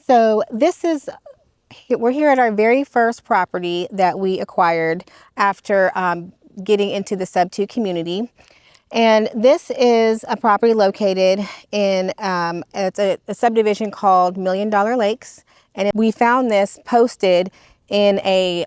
So we're here at our very first property that we acquired after getting into the Subto community. And this is a property located in it's a subdivision called Million Dollar Lakes. And we found this posted in a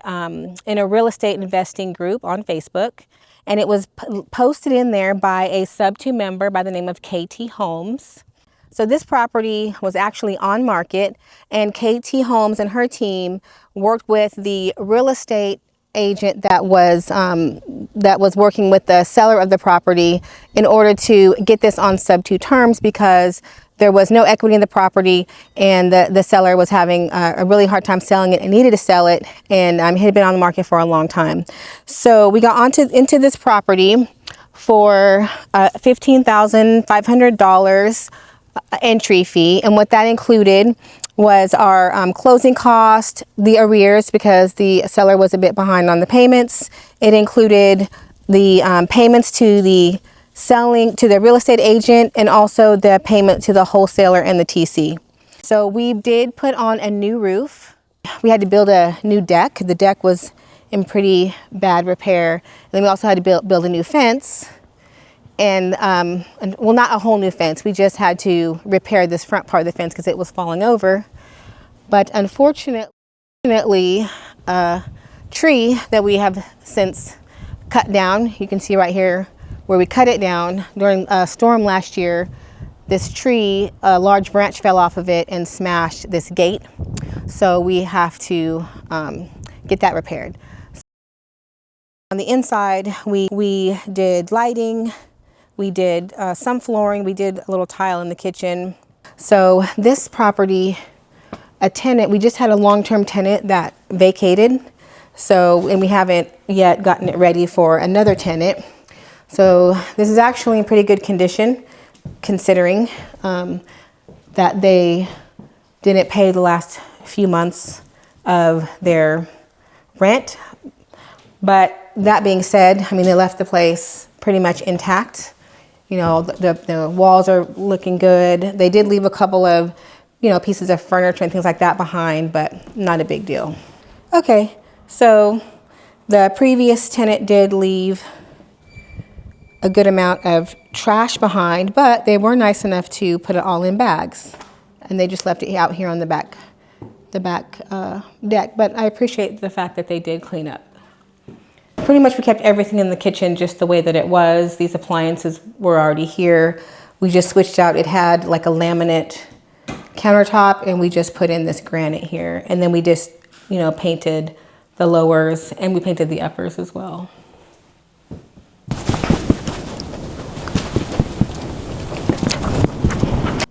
real estate investing group on Facebook. And it was posted in there by a Subto member by the name of KT Homes. So this property was actually on market, and KT Homes and her team worked with the real estate agent that was working with the seller of the property in order to get this on Subto terms, because there was no equity in the property and the seller was having a really hard time selling it and needed to sell it, and it had been on the market for a long time. So we got into this property for $15,500 entry fee, and what that included was our closing cost, the arrears because the seller was a bit behind on the payments. It included the payments to the real estate agent, and also the payment to the wholesaler and the TC. So we did put on a new roof. We had to build a new deck. The deck was in pretty bad repair. And then we also had to build a new fence. And well, not a whole new fence. We just had to repair this front part of the fence because it was falling over. But unfortunately, a tree that we have since cut down, you can see right here where we cut it down during a storm last year. This tree, a large branch fell off of it and smashed this gate. So we have to get that repaired. On the inside, we did lighting. We did some flooring, we did a little tile in the kitchen. So this property, we just had a long-term tenant that vacated. And we haven't yet gotten it ready for another tenant. So this is actually in pretty good condition, considering that they didn't pay the last few months of their rent. But that being said, they left the place pretty much intact. The walls are looking good. They did leave a couple of, pieces of furniture and things like that behind, but not a big deal. Okay, so the previous tenant did leave a good amount of trash behind, but they were nice enough to put it all in bags. And they just left it out here on the back deck. But I appreciate the fact that they did clean up. Pretty much we kept everything in the kitchen just the way that it was. These appliances were already here. We just switched out. It had like a laminate countertop, and we just put in this granite here. And then we just, painted the lowers, and we painted the uppers as well.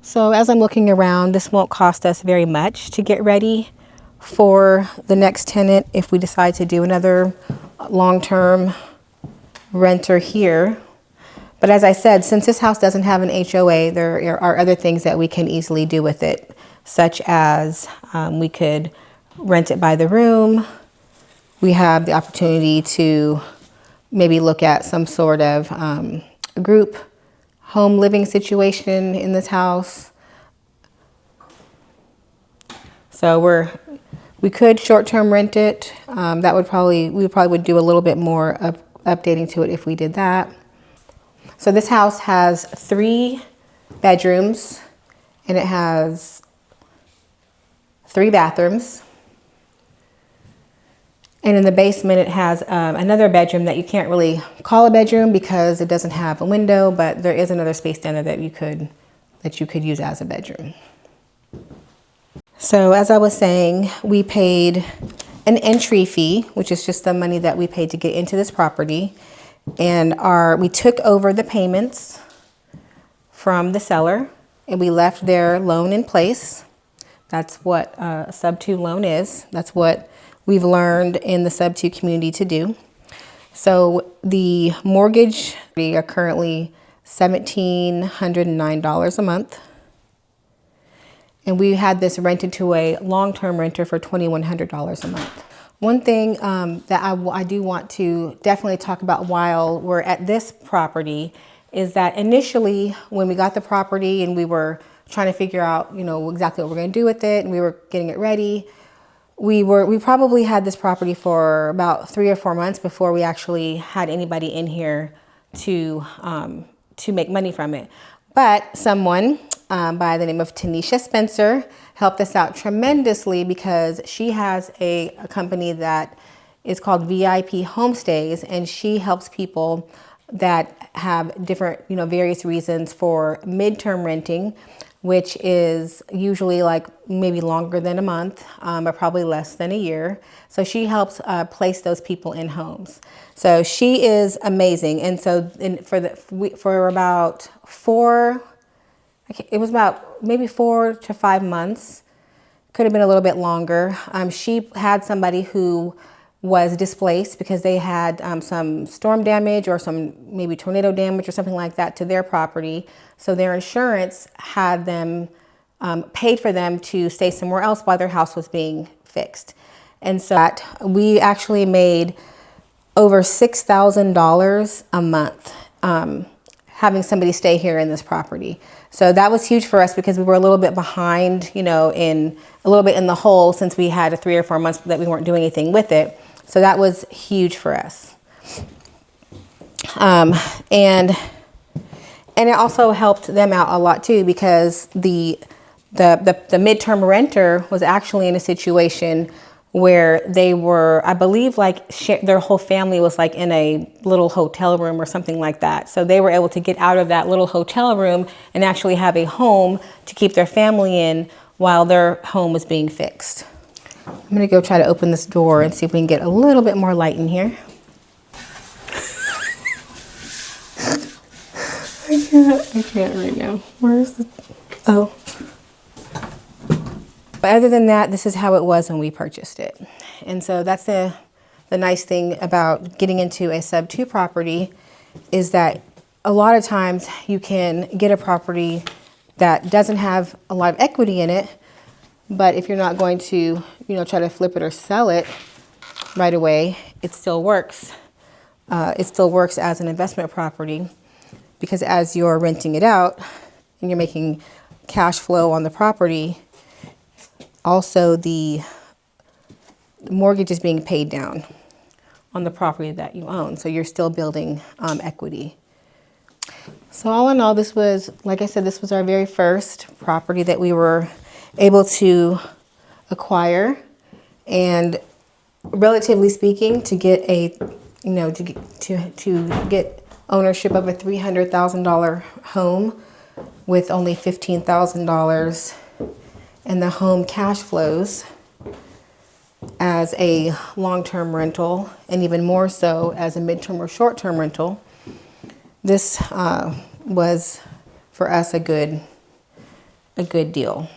So as I'm looking around, this won't cost us very much to get ready for the next tenant if we decide to do another long-term renter here. But as I said, since this house doesn't have an HOA, there are other things that we can easily do with it, such as we could rent it by the room. We have the opportunity to maybe look at some sort of group home living situation in this house. So we could short-term rent it. We probably would do a little bit more updating to it if we did that. So this house has 3 bedrooms, and it has 3 bathrooms. And in the basement, it has another bedroom that you can't really call a bedroom because it doesn't have a window, but there is another space down there that you could use as a bedroom. So as I was saying, we paid an entry fee, which is just the money that we paid to get into this property. And we took over the payments from the seller, and we left their loan in place. That's what a Subto loan is. That's what we've learned in the Subto community to do. So the mortgage, we are currently $1,709 a month. And we had this rented to a long-term renter for $2,100 a month. One thing that I do want to definitely talk about while we're at this property is that initially when we got the property and we were trying to figure out, you know, exactly what we're going to do with it. And we were getting it ready. We probably had this property for about 3 or 4 months before we actually had anybody in here to make money from it. But someone by the name of Tanisha Spencer helped us out tremendously, because she has a company that is called VIP Homestays, and she helps people that have different, you know, various reasons for midterm renting, which is usually like maybe longer than a month, but probably less than a year. So she helps place those people in homes. So she is amazing. And so for about it was about maybe 4 to 5 months, could have been a little bit longer. She had somebody who was displaced because they had some storm damage or some maybe tornado damage or something like that to their property. So their insurance had them paid for them to stay somewhere else while their house was being fixed. And so we actually made over $6,000 a month having somebody stay here in this property. So that was huge for us, because we were a little bit behind, you know, a little bit in the hole, since we had 3 or 4 months that we weren't doing anything with it. So that was huge for us. And it also helped them out a lot too, because the midterm renter was actually in a situation where they were, I believe, like their whole family was like in a little hotel room or something like that. So they were able to get out of that little hotel room and actually have a home to keep their family in while their home was being fixed. I'm gonna go try to open this door and see if we can get a little bit more light in here. I can't right now. Where's the, oh. But other than that, this is how it was when we purchased it. And so that's the nice thing about getting into a sub-2 property, is that a lot of times you can get a property that doesn't have a lot of equity in it, but if you're not going to, you know, try to flip it or sell it right away, it still works. It still works as an investment property, because as you're renting it out and you're making cash flow on the property, also the mortgage is being paid down on the property that you own. So you're still building equity. So all in all, this was, like I said, this was our very first property that we were able to acquire. And relatively speaking, to get a, you know, to get ownership of a $300,000 home with only $15,000, and the home cash flows as a long-term rental, and even more so as a midterm or short-term rental, this was for us a good deal.